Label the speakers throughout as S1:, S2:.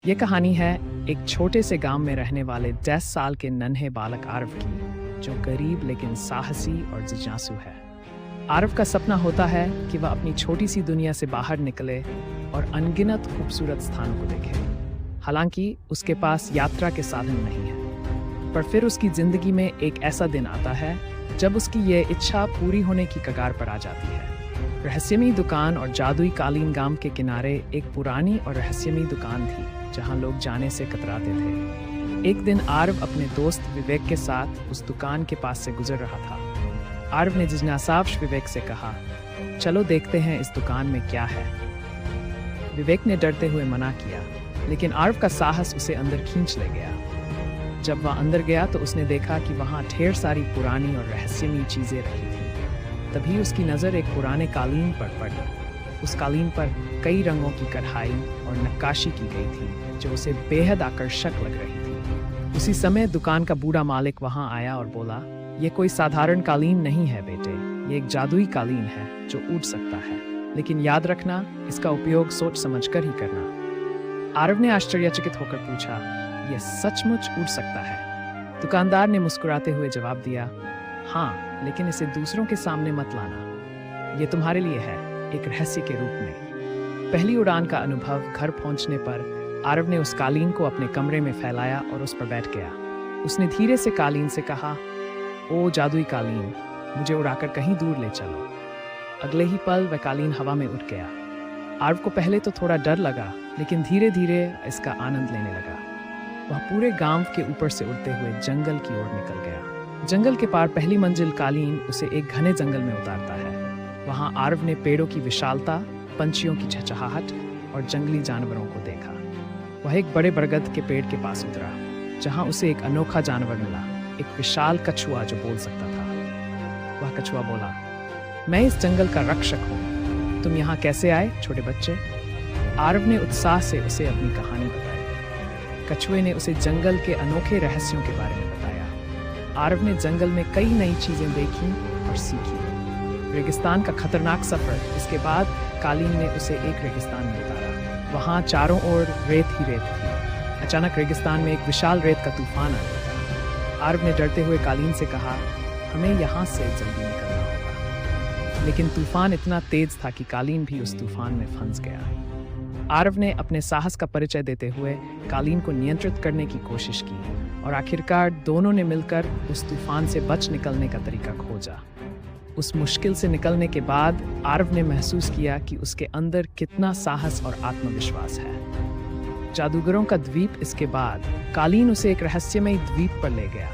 S1: ये कहानी है एक छोटे से गांव में रहने वाले 10 साल के नन्हे बालक आरव की, जो गरीब लेकिन साहसी और जिज्ञासु है। आरव का सपना होता है कि वह अपनी छोटी सी दुनिया से बाहर निकले और अनगिनत खूबसूरत स्थानों को देखे। हालांकि उसके पास यात्रा के साधन नहीं है, पर फिर उसकी जिंदगी में एक ऐसा दिन आता है जब उसकी ये इच्छा पूरी होने की कगार पर आ जाती है। रहस्यमयी दुकान और जादुई कालीन गांव के किनारे एक पुरानी और रहस्यमयी दुकान थी जहां लोग जाने से कतराते थे। एक दिन आरव अपने दोस्त विवेक के साथ उस दुकान के पास से गुजर रहा था। आरव ने जिज्ञासावश विवेक से कहा, चलो देखते हैं इस दुकान में क्या है। विवेक ने डरते हुए मना किया, लेकिन आरव का साहस उसे अंदर खींच ले गया। जब वह अंदर गया तो उसने देखा कि वहां ढेर सारी पुरानी और रहस्यमयी चीजें रखी थी। तभी उसकी नज़र एक पुराने कालीन पर पड़ी। उस कालीन पर कई रंगों की कढ़ाई और नक्काशी की गई थी जो उसे बेहद आकर्षक लग रही थी। उसी समय दुकान का बूढ़ा मालिक वहां आया और बोला, ये कोई साधारण कालीन नहीं है बेटे, ये एक जादुई कालीन है जो उड़ सकता है, लेकिन याद रखना इसका उपयोग सोच समझकर ही करना। आरव ने आश्चर्यचकित होकर पूछा, यह सचमुच उड़ सकता है? दुकानदार ने मुस्कुराते हुए जवाब दिया, हाँ, लेकिन इसे दूसरों के सामने मत लाना। ये तुम्हारे लिए है, एक रहस्य के रूप में। पहली उड़ान का अनुभव घर पहुंचने पर आरव ने उस कालीन को अपने कमरे में फैलाया और उस पर बैठ गया। उसने धीरे से कालीन से कहा, ओ जादुई कालीन, मुझे उड़ाकर कहीं दूर ले चलो। अगले ही पल वह कालीन हवा में उड़ गया। आरव को पहले तो थोड़ा डर लगा, लेकिन धीरे धीरे इसका आनंद लेने लगा। वह पूरे गांव के ऊपर से उड़ते हुए जंगल की ओर निकल गया। जंगल के पार पहली मंजिल कालीन उसे एक घने जंगल में उतारता है। वहां आरव ने पेड़ों की विशालता, पंछियों की चहचहाहट और जंगली जानवरों को देखा। वह एक बड़े बरगद के पेड़ के पास उतरा, जहां उसे एक अनोखा जानवर मिला, एक विशाल कछुआ जो बोल सकता था। वह कछुआ बोला, मैं इस जंगल का रक्षक हूँ, तुम यहाँ कैसे आए छोटे बच्चे? आरव ने उत्साह से उसे अपनी कहानी बताई। कछुए ने उसे जंगल के अनोखे रहस्यों के बारे में बताया। आरव ने जंगल में कई नई चीजें देखी और सीखी। रेगिस्तान का खतरनाक सफर, इसके बाद कालीन ने उसे एक रेगिस्तान में उतारा। वहां चारों ओर रेत ही रेत थी। अचानक रेगिस्तान में एक विशाल रेत का तूफान आ गया। आरव ने डरते हुए कालीन से कहा, हमें यहाँ से जल्दी निकलना होगा। लेकिन तूफान इतना तेज था कि कालीन भी उस तूफान में फंस गया। आरव ने अपने साहस का परिचय देते हुए कालीन को नियंत्रित करने की कोशिश की और आखिरकार दोनों ने मिलकर उस तूफान से बच निकलने का तरीका खोजा। उस मुश्किल से निकलने के बाद आरव ने महसूस किया कि उसके अंदर कितना साहस और आत्मविश्वास है। जादूगरों का द्वीप, इसके बाद कालीन उसे एक रहस्यमयी द्वीप पर ले गया।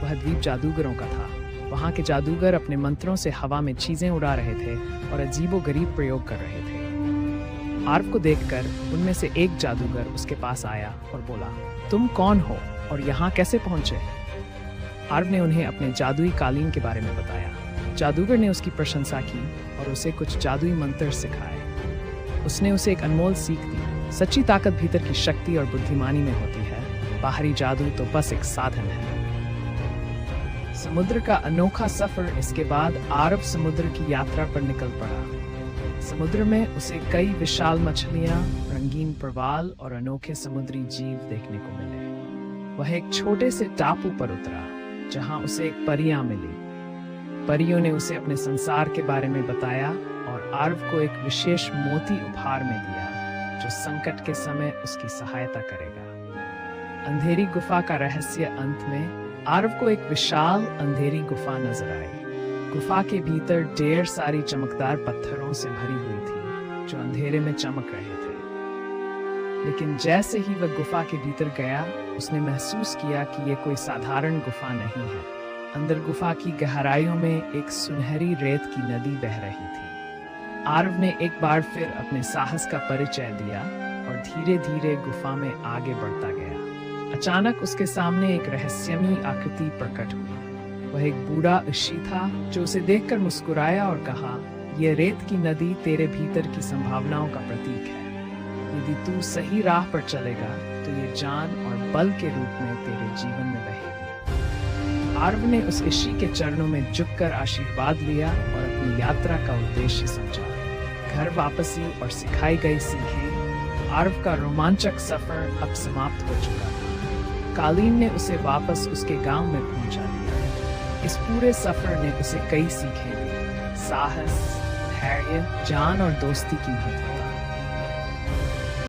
S1: वह द्वीप जादूगरों का था। वहां के जादूगर अपने मंत्रों से हवा में चीजें उड़ा रहे थे और अजीबोगरीब प्रयोग कर रहे थे। आरव को देखकर उनमें से एक जादूगर उसके पास आया और बोला, तुम कौन हो और यहाँ कैसे पहुंचे? आरव ने उन्हें अपने जादुई कालीन के बारे में बताया। जादूगर ने उसकी प्रशंसा की और उसे कुछ जादुई मंत्र सिखाए। उसने उसे एक अनमोल सीख दी, सच्ची ताकत भीतर की शक्ति और बुद्धिमानी में होती है, बाहरी जादू तो बस एक साधन है। समुद्र का अनोखा सफर, इसके बाद आरव समुद्र की यात्रा पर निकल पड़ा। समुद्र में उसे कई विशाल मछलियां, रंगीन प्रवाल और अनोखे समुद्री जीव देखने को मिले। वह एक छोटे से टापू पर उतरा, जहां उसे एक परियां मिली। परियों ने उसे अपने संसार के बारे में बताया और आरव को एक विशेष मोती उपहार में दिया, जो संकट के समय उसकी सहायता करेगा। अंधेरी गुफा का रहस्य, अंत में आरव को एक विशाल अंधेरी गुफा नजर आई। गुफा के भीतर ढेर सारी चमकदार पत्थरों से भरी हुई थी, जो अंधेरे में चमक रहे थे। लेकिन जैसे ही वह गुफा के भीतर गया, उसने महसूस किया कि यह कोई साधारण गुफा नहीं है। अंदर गुफा की गहराइयों में एक सुनहरी रेत की नदी बह रही थी। आरव ने एक बार फिर अपने साहस का परिचय दिया और धीरे धीरे गुफा में आगे बढ़ता गया। अचानक उसके सामने एक रहस्यमयी आकृति प्रकट हुई। वह एक बूढ़ा ऋषि था, जो उसे देखकर मुस्कुराया और कहा, यह रेत की नदी तेरे भीतर की संभावनाओं का प्रतीक है। यदि तू सही राह पर चलेगा तो ये जान और बल के रूप में तेरे जीवन में बहेगी। आरव ने उस ऋषि के चरणों में झुककर आशीर्वाद लिया और अपनी यात्रा का उद्देश्य समझा। घर वापसी और सिखाई गई सीखें आरव का रोमांचक सफर अब समाप्त हो चुका था। कालीन ने उसे वापस उसके गांव में पहुंचा दिया। इस पूरे सफर ने उसे कई सीखें दी, साहस, धैर्य, जान और दोस्ती की महत्व।